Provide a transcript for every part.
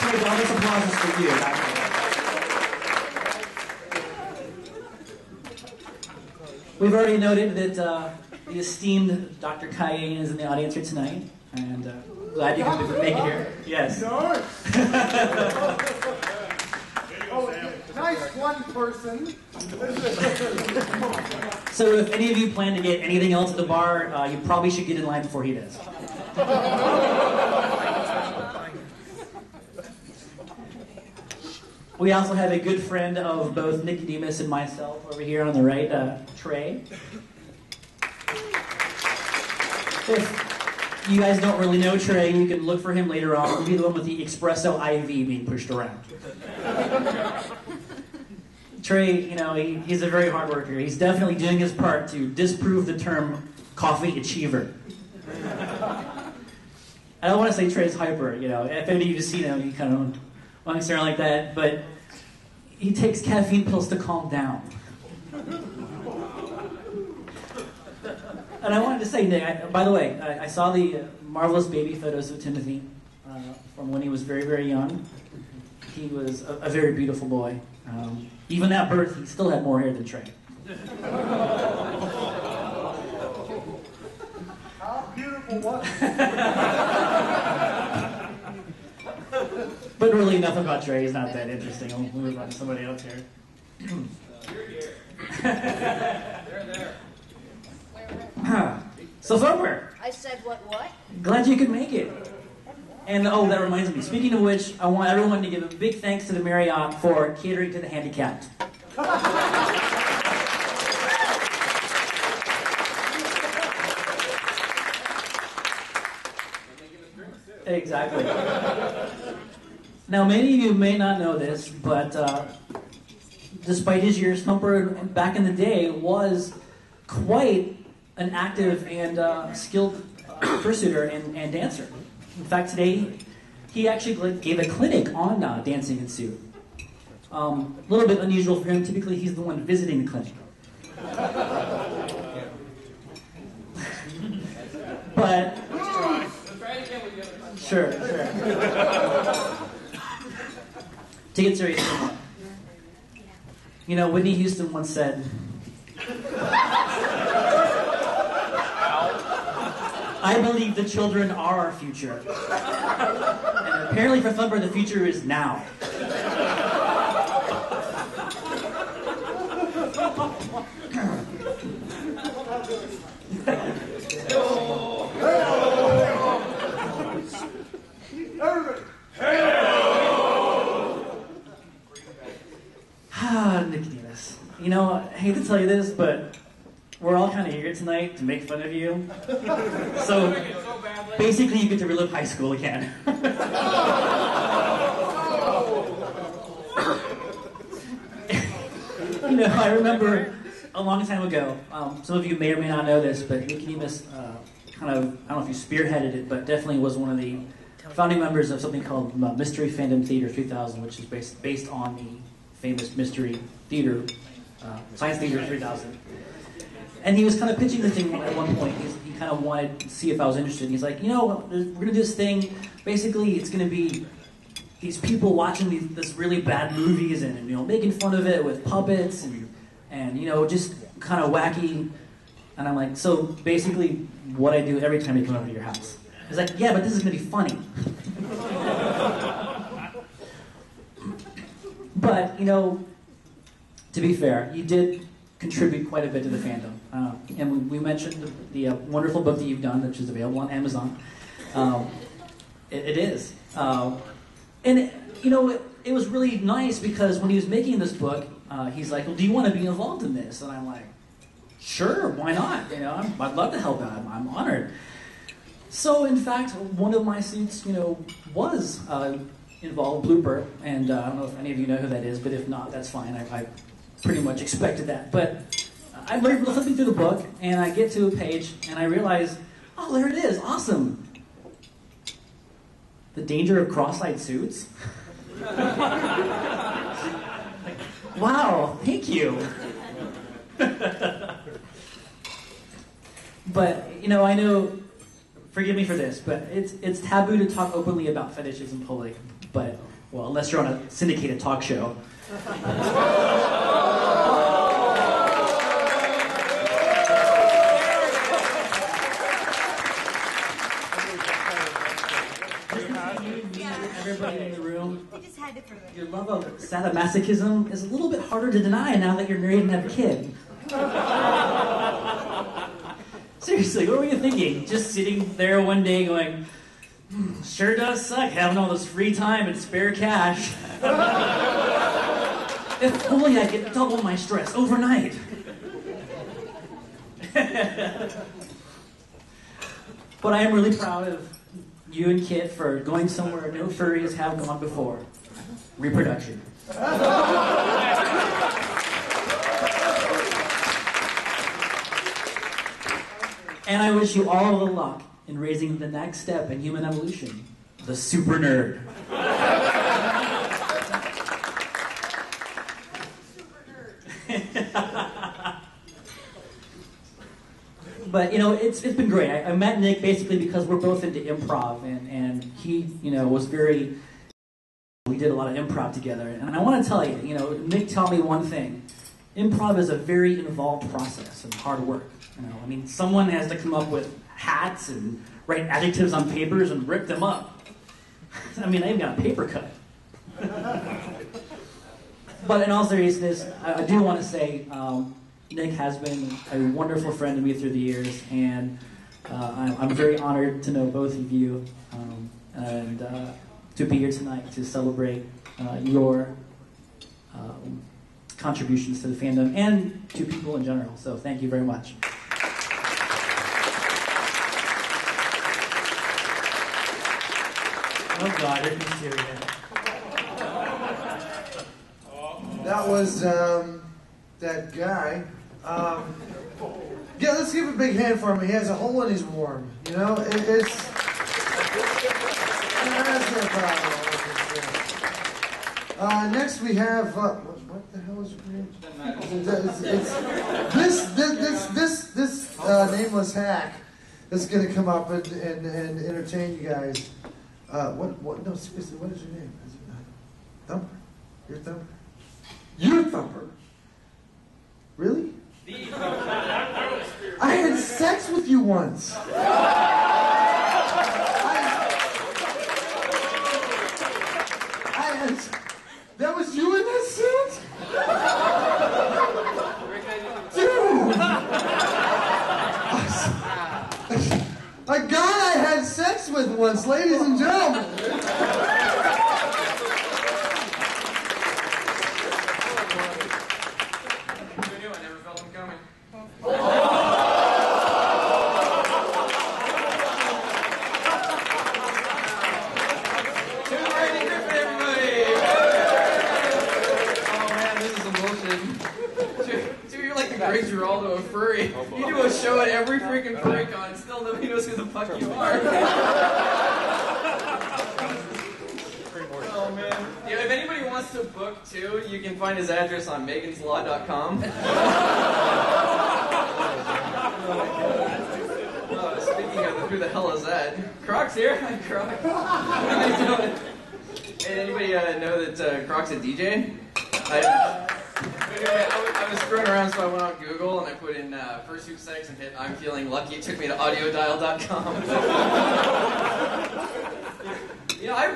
Trey, all this applause is for you. We've already noted that the esteemed Dr. Cayenne is in the audience here tonight, and glad you could make it here. Yes. Nice one person. So if any of you plan to get anything else at the bar, you probably should get in line before he does. We also have a good friend of both Nicodemus and myself over here on the right, Trey. If you guys don't really know Trey, you can look for him later on. He'll be the one with the espresso IV being pushed around. Trey, you know, he's a very hard worker. He's definitely doing his part to disprove the term coffee achiever. I don't want to say Trey's hyper, you know. If any of you have seen him, he kind of walks around like that, but he takes caffeine pills to calm down. And I wanted to say, Nick, by the way, I saw the marvelous baby photos of Timothy from when he was very, very young. He was a very beautiful boy. Even at birth, he still had more hair than Trey. How beautiful was it? But really, enough about Trey. He's not that interesting. We'll move on to somebody else here. You're here. They're there. So somewhere. I said what? Glad you could make it. And oh, that reminds me. Speaking of which, I want everyone to give a big thanks to the Marriott for catering to the handicapped. Exactly. Now, many of you may not know this, but despite his years, Thumper back in the day was quite an active and skilled pursuiter and dancer. In fact, today he actually gave a clinic on dancing in suit. A little bit unusual for him. Typically, he's the one visiting the clinic. But sure. To get serious, you know, Whitney Houston once said, "I believe the children are our future." And apparently for Thumper, the future is now. Nicodemus. You know, I hate to tell you this, but we're all kind of here tonight to make fun of you. So, basically, you get to relive high school again. You know, I remember a long time ago, some of you may or may not know this, but Nicodemus kind of, I don't know if you spearheaded it, but definitely was one of the founding members of something called Mystery Fandom Theater 3000, which is based on the famous Mystery Theater, Science Theater 3000. And he was kind of pitching the thing at one point. He kind of wanted to see if I was interested. He's like, you know, we're going to do this thing. Basically, it's going to be these people watching this really bad movies and, you know, making fun of it with puppets and you know, just kind of wacky. And I'm like, so basically what I do every time they come over to your house. He's like, yeah, but this is going to be funny. But, you know, to be fair, you did contribute quite a bit to the fandom. And we mentioned the wonderful book that you've done, which is available on Amazon. It is. And, you know, it was really nice because when he was making this book, he's like, well, do you want to be involved in this? And I'm like, sure, why not? You know, I'd love to help out. I'm honored. So, in fact, one of my suits, you know, was involved, Blooper, and I don't know if any of you know who that is, but if not, that's fine. I pretty much expected that. But I'm flipping through the book, and I get to a page, and I realize, oh, there it is, awesome. The danger of cross-eyed suits? Wow, thank you. But, you know, I know, forgive me for this, but it's taboo to talk openly about fetishes in public. But Well, unless you're on a syndicated talk show. Everybody in the room, your love of sadomasochism is a little bit harder to deny now that you're married and have a kid. Seriously, what were you thinking? Just sitting there one day going, sure does suck having all this free time and spare cash. If only I could double my stress overnight. But I am really proud of you and Kit for going somewhere no furries have gone before. Reproduction. And I wish you all the luck in raising the next step in human evolution, the super nerd. But, you know, it's been great. I met Nick basically because we're both into improv, and he, you know, was very... We did a lot of improv together, and I want to tell you, you know, Nick taught me one thing. Improv is a very involved process and hard work. You know, I mean, someone has to come up with hats and write adjectives on papers and rip them up. I mean, I even got a paper cut. But in all seriousness, I do want to say Nick has been a wonderful friend to me through the years, and I'm very honored to know both of you and to be here tonight to celebrate your contributions to the fandom and to people in general. So thank you very much. Oh God, you're serious. That was that guy. Yeah, let's give a big hand for him. He has a hole in his warm. You know, it's that's no problem. Next we have what the hell is your name? This nameless hack that's going to come up and entertain you guys. What? No, seriously, what is your name? Is it Thumper? You're Thumper? You're Thumper? Really? I had sex with you once. That was you in that suit? Dude! A guy I had sex with once, ladies and gentlemen. You do a show at every freaking furry con, still nobody knows who the fuck you are. Oh man. Yeah, if anybody wants to book too, you can find his address on meganslaw.com. Speaking of who the hell is that? Croc's here. Hi, Croc. How you doing? Hey, anybody know that Croc's a DJ? I was screwing around, so I went on Google and I put in fursuit sex and hit I'm feeling lucky. It took me to audiodial.com. You know, I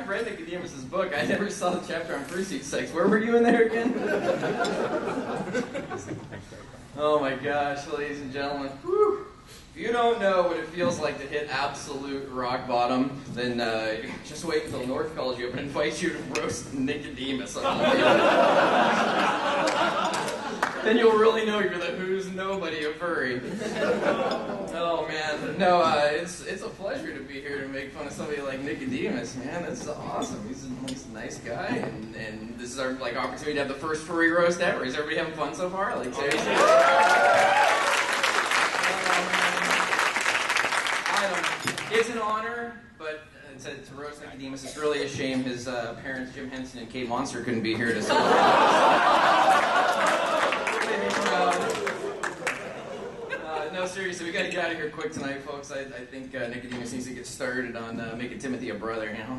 read Nicodemus' book. I never saw the chapter on fursuit sex. Where were you in there again? Oh my gosh, ladies and gentlemen. Whew. If you don't know what it feels like to hit absolute rock bottom, then just wait until North calls you up and invites you to roast Nicodemus. Then you'll really know you're the who's nobody of furry. Oh man, no, it's a pleasure to be here to make fun of somebody like Nicodemus, man. That's awesome. He's a nice guy, and this is our opportunity to have the first furry roast ever. Is everybody having fun so far? Like seriously? It's an honor, but to roast Nicodemus, it's really a shame his parents, Jim Henson and Kate Monster, couldn't be here to celebrate. No, seriously, we got to get out of here quick tonight, folks. I think Nicodemus needs to get started on making Timothy a brother, you know?